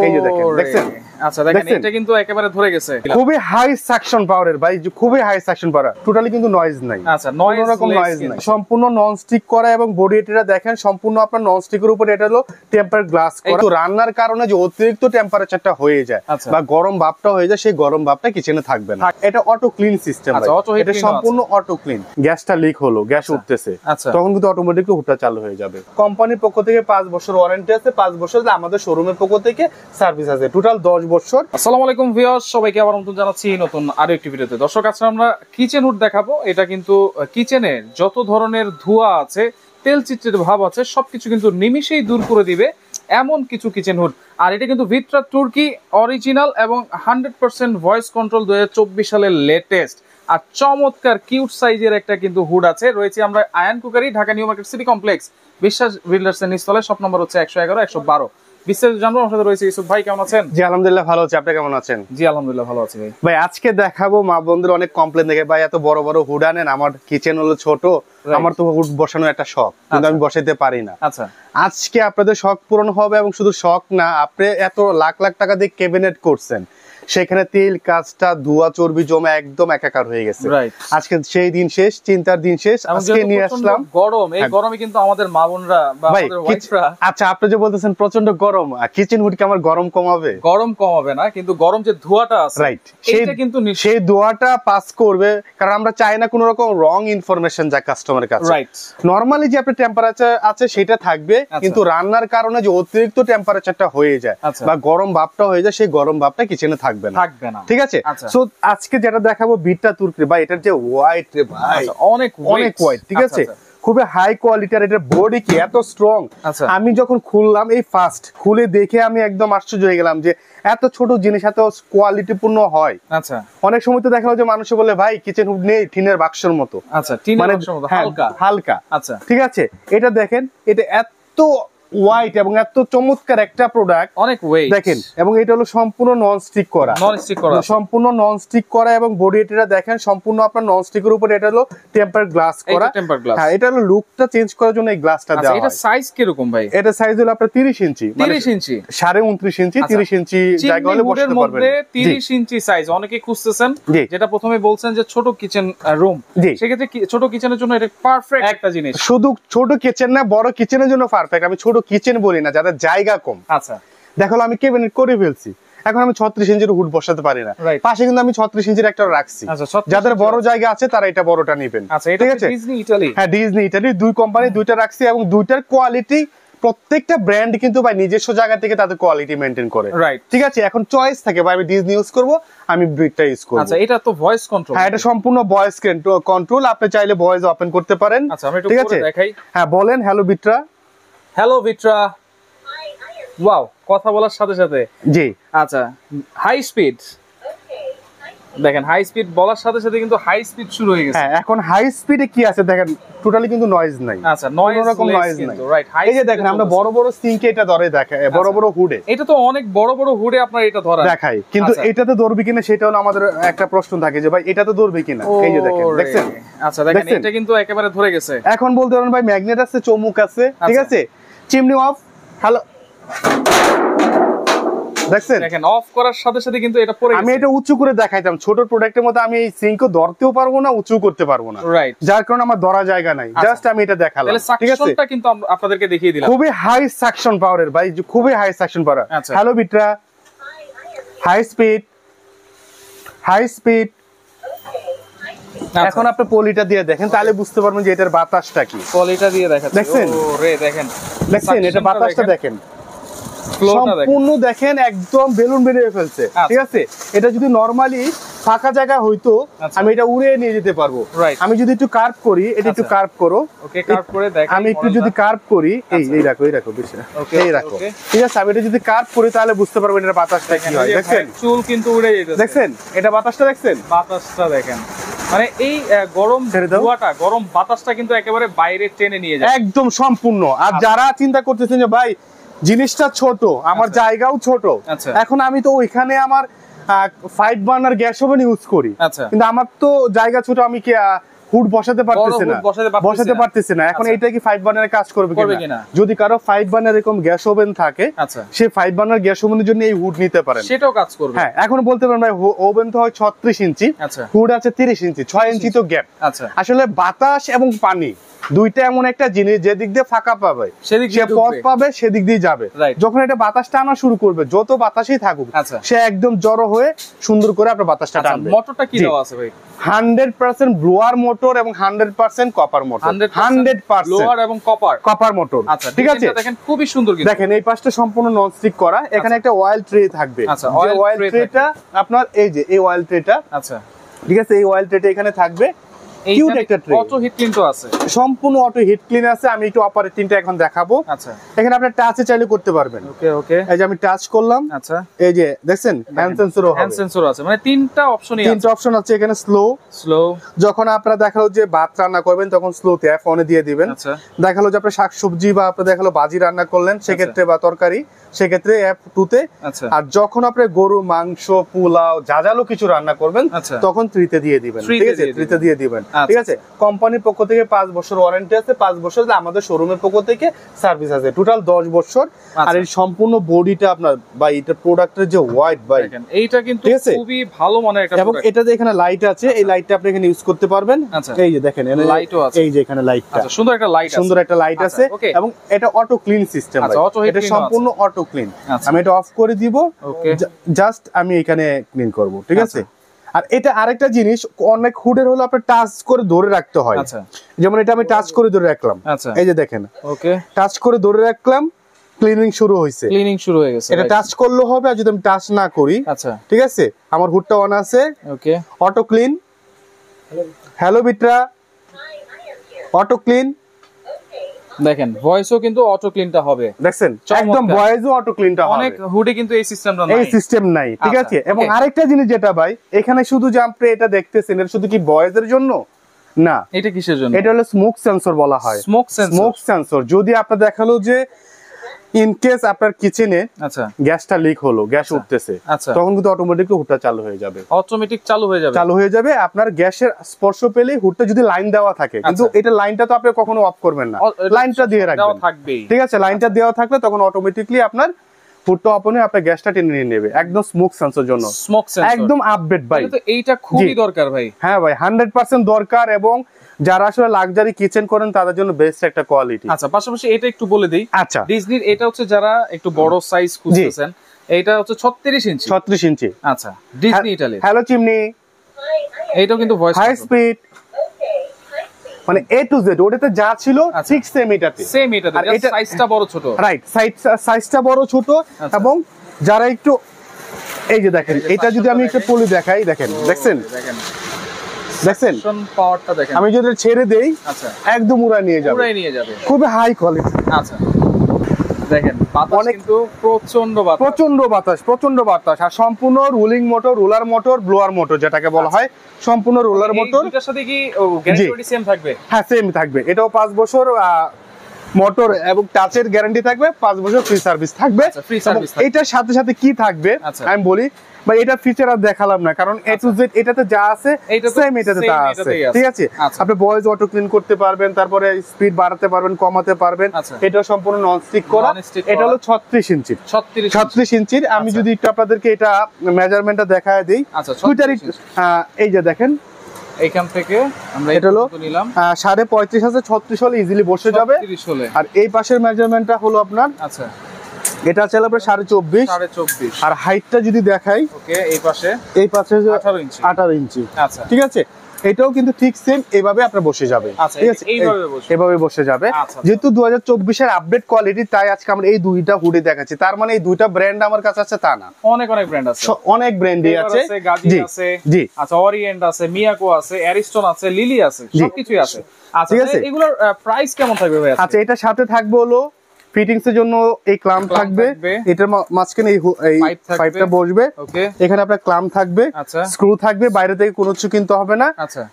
এই যে দেখেন, দেখছেন? আচ্ছা দেখেন এটা কিন্তু একেবারে ধরে গেছে, খুবই হাই সাকশন পাওয়ারের ভাই, খুবই হাই সাকশন পাওয়ার, টোটালি কিন্তু নয়েজ নাই। আচ্ছা নয়েজ রকম নয়েজ নাই, সম্পূর্ণ নন স্টিক করা এবং বডি এটা দেখেন সম্পূর্ণ আপনার নন স্টিকের উপর এটা হলো টেম্পার গ্লাস করা। তো রান্নার কারণে যে অতিরিক্ত টেম্পারেচারটা হয়ে যায় বা গরম ভাবটা হয়ে যায়, সেই গরম ভাবটা কিচেনে থাকবে না। এটা অটো ক্লিন সিস্টেম, এটা সম্পূর্ণ অটো ক্লিন। গ্যাসটা লিক হলো, গ্যাস উঠতেছে, তখন কিন্তু অটোমেটিকলি হুডটা চালু হয়ে যাবে। কোম্পানির পক্ষ থেকে 5 বছর ওয়ারেন্টি আছে, 5 বছর আমাদের শোরুমের পক্ষ থেকে সার্ভিস আছে, টোটাল 10 বছর। আসসালামু আলাইকুম ভিউয়ার্স, সবাইকে আবার নতুন জানাচ্ছি নতুন আরো একটি ভিডিওতে। দর্শক আজকে আমরা কিচেন হুড দেখাবো। এটা কিন্তু কিচেনের যত ধরনের ধোঁয়া আছে, তেল চিটচিটে ভাব আছে, সবকিছু কিন্তু নিমিষেই দূর করে দিবে এমন কিছু কিচেন হুড। আর এটা কিন্তু ভিট্রা তুর্কি অরিজিনাল এবং 100% ভয়েস কন্ট্রোল 2024 সালের লেটেস্ট। আর চমৎকার কিউট সাইজের একটা কিন্তু হুড আছে। রয়েছে আমরা Ayan cookery, Dhaka new market city complex, Biswas builders এর নিচতলে, শপ নম্বর হচ্ছে 111 112। বিস্তারিত জানবো। আমার সাথে রয়েছে ইউসুফ ভাই, কেমন আছেন? জি আলহামদুলিল্লাহ ভালো আছি, আপনি কেমন আছেন? জি আলহামদুলিল্লাহ ভালো আছি ভাই। ভাই আজকে দেখাবো, মা বন্ধুরা অনেক কমপ্লেন দেখে, ভাই এত বড় বড় হুড আনেন, আমার কিচেন হলো ছোট, আমার তো হুড বসানো একটা শখ, কিন্তু আমি বসাইতে পারি না। আচ্ছা আজকে আপনাদের শখ পূরণ হবে, এবং শুধু শখ না, আপনি এত লাখ লাখ টাকা দিয়ে ক্যাবিনেট করছেন, সেখানে তেল কাজটা ধোয়া চর্বি জমে একদম একাকার হয়ে গেছে। আজকে সেই দিন শেষ, চিন্তার দিন শেষ। আজকে নিয়ে আসলাম গরম, এই গরমে কিন্তু আমাদের মা বোনরা বা আমাদের ওয়াইফরা, আচ্ছা আপনি যে বলতেছেন প্রচন্ড গরম, কিচেন হুড কি আমার গরম কমাবে? গরম কমাবে না, কিন্তু গরম যে ধোঁয়াটা আছে, রাইট, সেটা কিন্তু সেই ধোঁয়াটা পাস করবে। কারণ আমরা চাই না কোনো রকম রং ইনফরমেশন যা কাস্টমারের কাছে। রাইট, নরমালি যে আপনার টেম্পারেচার আছে সেটা থাকবে, কিন্তু রান্নার কারণে যে অতিরিক্ত টেম্পারেচারটা হয়ে যায় বা গরম ভাবটা হয়ে যায়, সেই গরম ভাবটা কিচেনে থাকবে না। ঠিক আছে, সো আজকে যেটা দেখাবো ভিট্রা তুর্কি, ভাই এটার যে হোয়াইট রে ভাই, অনেক হোয়াইট, ঠিক আছে, খুবই হাই কোয়ালিটির। এটার বডি কি এত স্ট্রং, আমি যখন খুললাম এই ফার্স্ট খুলে দেখে আমি একদম আশ্চর্য হয়ে গেলাম যে এত ছোট জিনিস এত কোয়ালিটিপূর্ণ হয়। আচ্ছা, অনেক সময় তো দেখা যায় যে মানুষ বলে ভাই কিচেন হুড নেই, টিনের বাক্সের মতো। আচ্ছা, টিনের বাক্সের মতো হালকা। আচ্ছা ঠিক আছে, এটা দেখেন, এটা এত হোয়াইট এবং এত চমৎকার একটা প্রোডাক্ট, অনেক ওয়েট দেখেন, এবং এটা হলো সম্পূর্ণ নন স্টিক করা, সম্পূর্ণ নন স্টিক করা, এবং বডি এটা দেখেন সম্পূর্ণ আপনার নন স্টিকের উপর এটা হলো টেম্পার গ্লাস করা। হ্যাঁ, এটা হলো লুকটা চেঞ্জ করার জন্য এই গ্লাসটা দেওয়া হয়। এটা সাইজ কি রকম ভাই? এটা সাইজ হলো আপনার 30 ইঞ্চি, 30 ইঞ্চি, 29.5 ইঞ্চি, 30 ইঞ্চি জায়গা হলে বসাতে পারবেন। 30 ইঞ্চি সাইজ অনেকে খুঁজতেছেন, যেটা প্রথমে বলছেন যে ছোট কিচেন রুম, সেক্ষেত্রে ছোট কিচেনের জন্য এটা পারফেক্ট একটা জিনিস। শুধু ছোট কিচেন না, বড় কিচেনের জন্য পারফেক্ট। আমি ছোট কিচেন বলি না, যাদের জায়গা কম। আচ্ছা দেখো আমি ক্যাবিনেট করে ফেলছি, এখন আমি 36 ইঞ্চির হুড বসাতে পারি না, পাশে কিন্তু আমি 36 ইঞ্চির একটা রাখছি। যাদের বড় জায়গা আছে তারা এটা বড়টা নেবেন। ঠিক আছে, ডিজনি ইতালি, হ্যাঁ ডিজনি ইতালি, দুই কোম্পানি দুইটা রাখছি, এবং দুইটার কোয়ালিটি, প্রত্যেকটা ব্র্যান্ড কিন্তু ভাই নিজস্ব জায়গা থেকে তাদের কোয়ালিটি মেইনটেইন করে। ঠিক আছে, এখন চয়েস থাকে ভাই, আমি ডিজনি ইউজ করব, আমি ব্রিটটা ইউজ করব। আচ্ছা, এটা তো ভয়েস কন্ট্রোল। হ্যাঁ, এটা সম্পূর্ণ ভয়েস কন্ট্রোল, আপনি চাইলে ভয়েস ওপেন করতে পারেন। আচ্ছা, আমি একটু করে দেখাই। হ্যাঁ বলেন, হ্যালো ভিট্রা। হ্যালো ভিট্রা, ওয়াও, কথা বলার সাথে সাথে জি। আচ্ছা, হাই স্পিড, দেখেন হাই স্পিড বলার সাথে সাথে কিন্তু হাই স্পিড শুরু হয়ে গেছে। হ্যাঁ, এখন হাই স্পিডে কি আছে দেখেন, টোটালি কিন্তু নয়েজ নাই। আচ্ছা, নয়েজ রকম নয়েজ নাই। রাইট, এই যে দেখেন আমরা বড় বড় সিঙ্কে এটা ধরে দেখায়, বড় বড় হুডে, এটা তো অনেক বড় বড় হুডে আপনার এটা ধরা দেখায়, কিন্তু এটাতে ধরবে কিনা সেটা হলো আমাদের একটা প্রশ্ন থাকে যে ভাই এটাতে ধরবে কিনা। এই যে দেখেন, দেখছেন? আচ্ছা দেখেন, এটা কিন্তু একেবারে ধরে গেছে। এখন বলতে পারেন ভাই ম্যাগনেট আছে, চমুক আছে। ঠিক আছে, চিমনি অফ, হ্যালো, দেখেন অফ করার সাথে সাথে কিন্তু এটা পড়ে গেছে। আমি এটা উঁচু করে দেখাইতাম, ছোট প্রোডাক্টের মধ্যে আমি এই সিঙ্কও ধরতেও পারবো না, উঁচু করতে পারবো না, রাইট, যার কারণে আমার ধরা জায়গা নাই, জাস্ট আমি এটা দেখালাম। ঠিক আছে, সাকশনটা কিন্তু আপনাদেরকে দেখিয়ে দিলাম, খুবই হাই সাকশন পাওয়ারের ভাই, খুবই হাই সাকশন পাওয়ার। হ্যালো ভিট্রা, হাই স্পিড, হাই স্পিড। এখন আপনি পলিটা দিয়ে দেখেন, তাহলে বুঝতে পারবেন যে এটার বাতাসটা কি। পলিটা দিয়ে দেখাচ্ছি, দেখছেন? ওরে দেখেন, দেখছেন এটা বাতাসটা দেখেন, সম্পূর্ণ দেখেন একদম বেলুন বেরিয়ে ফেলছে। ঠিক আছে, এটা যদি নরমালি ফাঁকা জায়গা হইতো আমি এটা উড়ে নিয়ে যেতে পারবো। আমি যদি একটু কার্ভ করি, এটা একটু কার্ভ করো, ওকে কার্ভ করে দেখেন, আমি একটু যদি কার্ভ করি, এই রাখো, এই রাখো বেশি, এই রাখো। ঠিক আছে, আমি এটা যদি কার্ভ করি তাহলে বুঝতে পারবেন এটা বাতাসটা কি হয়। দেখছেন চুল কিন্তু উড়ে যাইতেছে, দেখছেন এটা বাতাসটা, দেখছেন বাতাসটা দেখেন, মানে এই গরম ধোঁয়াটা, গরম বাতাসটা কিন্তু একেবারে বাইরে টেনে নিয়ে যায় একদম সম্পূর্ণ। আর যারা চিন্তা করতেছেন যে ভাই জিনিসটা ছোট, আমার জায়গাও ছোট, এখন আমি তো ওইখানে আমার 5 বার্নার গ্যাস ওভেন ইউজ করি, কিন্তু আমার তো জায়গা ছোট, আমি কি হুড বসাতে পারতেছে না এখন এটা কি 5 বার্নারের কাজ করবে কিনা যদি কারো 5 বার্নার এরকম গ্যাস ওভেন থাকে সে 5 বার্নার গ্যাস ওভেনের জন্য এই হুড নিতে পারেন, সেটাও কাজ করবে। হ্যাঁ এখন বলতে পারেন ভাই ওভেন তো হয় 36 ইঞ্চি, হুড আছে 30 ইঞ্চি, 6 ইঞ্চি তো গ্যাপ। আসলে বাতাস এবং পানি দুইটা এমন একটা জিনিস যেদিক দিয়ে ফাঁকা পাবে সে পথ পাবে সেদিক দিয়ে যাবে। যখন এটা বাতাস টানা শুরু করবে যত বাতাসই থাকুক সে একদম জড়ো হয়ে সুন্দর করে আপনার বাতাসটা টানবে। মোটরটা কি দেওয়া আছে ভাই? 100% ব্লোয়ার মোটর এবং 100% কপার মোটর, 100% ব্লোয়ার এবং কপার মোটর। ঠিক আছে, দেখেন খুবই সুন্দর। দেখেন এই পাশটা সম্পূর্ণ নন স্টিক করা, এখানে একটা অয়েল ট্রে থাকবে। যে অয়েল ট্রেটা আপনার এই যে এই অয়েল ট্রেটা, আচ্ছা ঠিক আছে, এই অয়েল ট্রেটা এখানে থাকবে। কিউট একটা ট্রে, অটো হিট ক্লিন তো আছে, সম্পূর্ণ অটো হিট ক্লিন আছে। আমি একটু অপারেটিংটা এখন দেখাবো। আচ্ছা এখানে আপনি টাচে চাইলে করতে পারবেন। ওকে ওকে, এই যে আমি টাচ করলাম, আচ্ছা এই যে দেখছেন হ্যান্ড সেন্সরও হবে, হ্যান্ড সেন্সর আছে, মানে তিনটা অপশন আছে এখানে। স্লো যখন আপনারা দেখালো যে ভাত রান্না করবেন তখন স্লোতে ফোনে দিয়ে দিবেন। আচ্ছা দেখালো যে আপনারা শাকসবজি বা আপনারা দেখালো ভাজি রান্না করলেন সেক্ষেত্রে বা তরকারি সেক্ষেত্রে F2 তে। আর যখন আপনি গরু মাংস পোলাও জাজালো কিছু রান্না করবেন তখন 3 তে দিয়ে দিবেন। ঠিক আছে, 3 তে দিয়ে দিবেন। ঠিক আছে, কোম্পানির পক্ষ থেকে 5 বছর ওয়ারেন্টি আছে, 5 বছর আমাদের শোরুমের পক্ষ থেকে সার্ভিস আছে, টোটাল 10 বছর। আর এই সম্পূর্ণ বডিটা আপনার বা এটা প্রোডাক্টের যে হোয়াইট বাই এইটা কিন্তু খুবই ভালো মানের একটা এবং এটাতে এখানে লাইট আছে, এই লাইটটা আপনি এখানে ইউজ করতে পারবেন। এই যে দেখেন লাইটও আছে, এই যে এখানে লাইটটা সুন্দর একটা লাইট আছে এবং এটা অটো ক্লিন সিস্টেম, এটা সম্পূর্ণ অটো ক্লিন। আমি এটা অফ করে দিব, জাস্ট আমি এখানে ক্লিন করব। ঠিক আছে, আর এটা আরেকটা জিনিস অনেক হুডের হলো আপনার টাচ করে ধরে রাখতে হয়। যেমন এটা আমি টাচ করে ধরে রাখলাম, এই যে দেখেন ওকে টাচ করে ধরে রাখলাম, ক্লিনিং শুরু হয়ে গেছে। এটা টাচ করলে হবে, আর যদি আমি টাচ না করি, আচ্ছা ঠিক আছে, আমার হুডটা অন আছে, ওকে অটো ক্লিন। হ্যালো বিটরা, অটো ক্লিন। দেখেন ভয়েসও কিন্তু অটো ক্লিনটা হবে, দেখছেন একদম ভয়েসও অটো ক্লিনটা হবে। অনেক হুডে কিন্তু এই সিস্টেম নাই। ঠিক আছে, এবং আরেকটা জিনিস যেটা ভাই এখানে শুধু যে আপনি এটা দেখতেছেন এটা শুধু কি ভয়েসের জন্য না, এটা কিসের জন্য? এটা হলো স্মোক সেন্সর বলা হয়। স্মোক সেন্সর যদি আপনার দেখালো যে ইন কেস আপনার কিচেনে আচ্ছা গ্যাসটা লিক হলো, গ্যাস উঠতেছে, তখন কিন্তু অটোমেটিকলি হুডটা চালু হয়ে যাবে। আপনার গ্যাসের স্পর্শ পেলেই হুডটা যদি লাইন দেওয়া থাকে, কিন্তু এটা লাইনটা তো আপনি কখনো অফ করবেন না, লাইনটা দিয়ে রাখবেন। ঠিক আছে, লাইনটা দেওয়া থাকলে তখন অটোমেটিকলি আপনার হুডটা ওপেন হয়ে আপনার গ্যাসটা টেনে নিয়ে নেবে। একদম স্মোক সেন্সর জন্য একদম আপডেট ভাই, এইটা খুবই দরকার ভাই। হ্যাঁ ভাই 100% দরকার, এবং যারা আসলে লাক্সারি কিচেন করেন তাদের জন্য বেস্ট একটা কোয়ালিটি। আচ্ছা পাশাপাশি এটা একটু বলে দেই, আচ্ছা ডিজনির এটা হচ্ছে যারা একটু বড় সাইজ খুঁজতেছেন, এটা হচ্ছে 36 ইঞ্চি। আচ্ছা ডিজনি ইটালি। হ্যালো চিমনি, এইটাও কিন্তু ভয়েস হাই স্পিড, মানে A to Z ওটাতে যা ছিল ঠিক সেম এটাতে, আর এটা সাইজটা বড় ছোট, রাইট সাইজটা বড় ছোট। এবং যারা একটু এই যে দেখেন এটা যদি আমি একটু পলি দেখাই, দেখেন দেখছেন পাওয়ারটা দেখেন, আমি যদি ছেড়ে দেই আচ্ছা একদম উড়ায় নিয়ে যাবে, খুবই হাই কোয়ালিটি। আচ্ছা দেখেন বাতাস কিন্তু প্রচন্ড বাতাস, আর সম্পূর্ণ ruling motor, roller motor, blower motor যেটাকে বলা হয়, সম্পূর্ণ রোলার মোটর। এটার সাথে কি গ্যারান্টি সেম থাকবে? হ্যাঁ সেম থাকবে, এটাও 5 বছর মোটর এবং টাচের গ্যারান্টি থাকবে, 5 বছর ফ্রি সার্ভিস থাকবে। এটার সাথে সাথে কি থাকবে আমি বলি, বা এটা ফিচার আর দেখালাম না, কারণ A to Z এটাতে যা আছে সেম এটাতে তা আছে। ঠিক আছে, আপনি ভয়েস অটো ক্লিন করতে পারবেন, তারপরে স্পিড বাড়াতে পারবেন, কমাতে পারবেন। এটা সম্পূর্ণ নন স্টিক করা, এটা হলো 36 ইঞ্চির। আমি যদি একটু আপনাদেরকে এটা মেজারমেন্টটা দেখায় দেই, এই যে দেখেন এইখান থেকে আমরা এটা হলো নিলাম 35.5 আছে, 36 হলে ইজিলি বসে যাবে। আর এই পাশের মেজারমেন্টটা হলো আপনার, আচ্ছা এটা আছে আপনার 24.5, আর হাইটটা যদি দেখাই, ওকে এই পাশে 18 ইঞ্চি। আচ্ছা ঠিক আছে, এটাও কিন্তু ঠিক সেম এইভাবে আপনার বসে যাবে। ঠিক আছে, এইভাবে বসে যাবে। যেহেতু 2024 এর আপডেট কোয়ালিটি, তাই আজকে আমরা এই দুইটা হুডি দেখাচ্ছি। তার মানে এই দুইটা ব্র্যান্ড আমার কাছে আছে তা না, অনেক ব্র্যান্ড আছে, অনেক ব্র্যান্ডই আছে। জি জি, আচ্ছা ওরিয়েন্ট আছে, মিয়াকো আছে, অ্যারিস্টন আছে, লিলি আছে, সবকিছুই আছে। আচ্ছা এগুলোর প্রাইস কেমন থাকবে ভাই? আচ্ছা এটার সাথে থাকবে হলো ফিটিংস এর জন্য এই ক্লাম্প থাকবে, এটার মাঝখানে এই পাইপটা বসবে, এখানে আপনার ক্লাম্প থাকবে, স্ক্রু থাকবে, বাইরে থেকে কোনো কিছু কিনতে হবে না,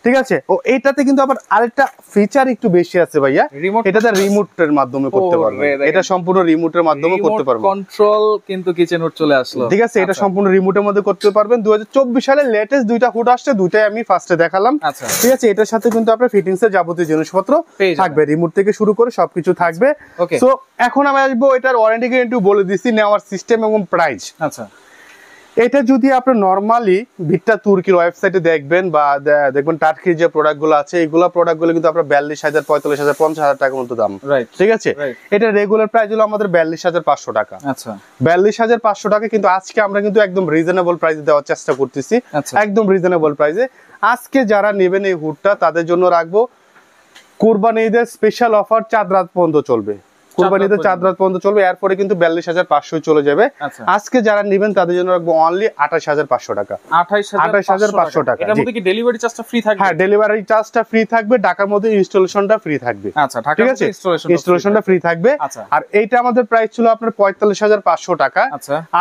ঠিক আছে। ও এটাতে কিন্তু আবার আরেকটা ফিচার একটু বেশি আছে ভাইয়া, এটাতে রিমোটের মাধ্যমে করতে পারবেন, এটা সম্পূর্ণ রিমোটের মাধ্যমে করতে পারবেন, কন্ট্রোল কিন্তু কিচেন হুড চলে আসলো, ঠিক আছে। এটা সম্পূর্ণ রিমোটের মধ্যে করতে পারবেন। 2024 সালে লেটেস্ট দুইটা হুড আসছে, দুইটাই আমি ফার্স্টে দেখালাম, ঠিক আছে। এটার সাথে কিন্তু আপনার ফিটিংস এর যাবতীয় জিনিসপত্র থাকবে, রিমোট থেকে শুরু করে সবকিছু থাকবে। সো এখন আমি আসবো এটার ওয়ারেন্টি গ্যারান্টি বলে দিচ্ছি, নেওয়ার সিস্টেম এবং প্রাইস। আচ্ছা, এটা যদি আপনি নরমালি ভিট্টা তুর্কির ওয়েবসাইটে দেখবেন বা দেখবেন টার্কির যে প্রোডাক্টগুলো আছে, এইগুলো প্রোডাক্টগুলো কিন্তু আপনার 42,000, 45,000, 50,000 টাকার মতো দাম, ঠিক আছে। এটা রেগুলার প্রাইস হলো আমাদের 42,500 টাকা। আচ্ছা, 42,500 টাকা, কিন্তু আজকে আমরা কিন্তু একদম রিজনেবল প্রাইসে দেওয়ার চেষ্টা করতেছি, একদম রিজনেবল প্রাইসে। আজকে যারা নেবেন এই হুডটা তাদের জন্য রাখবো কুরবানি ঈদের স্পেশাল অফার, চাঁদ রাত পর্যন্ত চলবে, কুরবানিতে চাঁদ রাত পর্যন্ত চলবে, এরপরে কিন্তু 42,500 চলে যাবে। আজকে যারা নেবেন তাদের জন্য রাখবো অনলি 28,500 টাকা, 28,500 টাকা। এটার মধ্যে কি ডেলিভারি চার্জটা ফ্রি থাকবে? হ্যাঁ, ডেলিভারি চার্জটা ফ্রি থাকবে, ঢাকার মধ্যে ইনস্টলেশনটা ফ্রি থাকবে। আচ্ছা, ঠিক আছে, ইনস্টলেশনটা ফ্রি থাকবে। আর এইটা আমাদের প্রাইস ছিল আপনার 45,500 টাকা।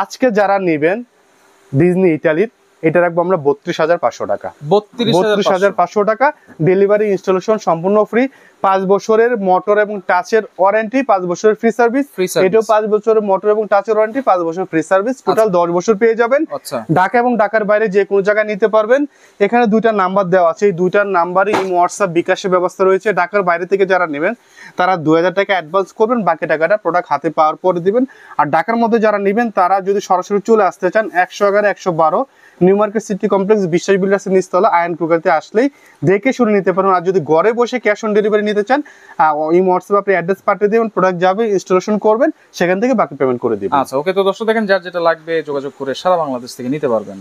আজকে যারা নেবেন ডিজনি ইতালির, এটা রাখবো আমরা 32,500 টাকা, 32,500 টাকা। ডেলিভারি ইনস্টলেশন সম্পূর্ণ ফ্রি, 5 বছরের মোটর এবং টাচের ওয়ারেন্টি, 5 বছরের ফ্রি সার্ভিস, এটাও 5 বছরের মোটর এবং টাচের ওয়ারেন্টি, 5 বছরের ফ্রি সার্ভিস, টোটাল 10 বছর পেয়ে যাবেন। ঢাকা এবং ঢাকার বাইরে যে কোনো জায়গায় নিতে পারবেন। এখানে দুইটা নাম্বার দেওয়া আছে, এই দুইটার নাম্বারে হোয়াটসঅ্যাপ বিকাশের ব্যবস্থা রয়েছে। ঢাকার বাইরে থেকে যারা নেবেন তারা 2,000 টাকা অ্যাডভান্স করবেন, বাকি টাকাটা প্রোডাক্ট হাতে পাওয়ার পরে দিবেন। আর ঢাকার মধ্যে যারা নেবেন তারা যদি সরাসরি চলে আসতে চান, 111, 112 নিউ মার্কেট সিটি কমপ্লেক্স, বিশ্বাস বিল্ডার্সের নিচতলা আয়ন ক্রুগারতে আসলেই দেখে শুনে নিতে পারেন। আর যদি ঘরে বসে ক্যাশ অন ডেলিভারি নিতে চান, এই হোয়াটসঅ্যাপে আপনি অ্যাড্রেস পাঠিয়ে দেবেন, প্রোডাক্ট যাবে, ইনস্টলেশন করবেন, সেখান থেকে বাকি পেমেন্ট করে দিবেন। আচ্ছা, ওকে। তো দর্শক দেখেন, যার যেটা লাগবে যোগাযোগ করে সারা বাংলাদেশ থেকে নিতে পারবেন।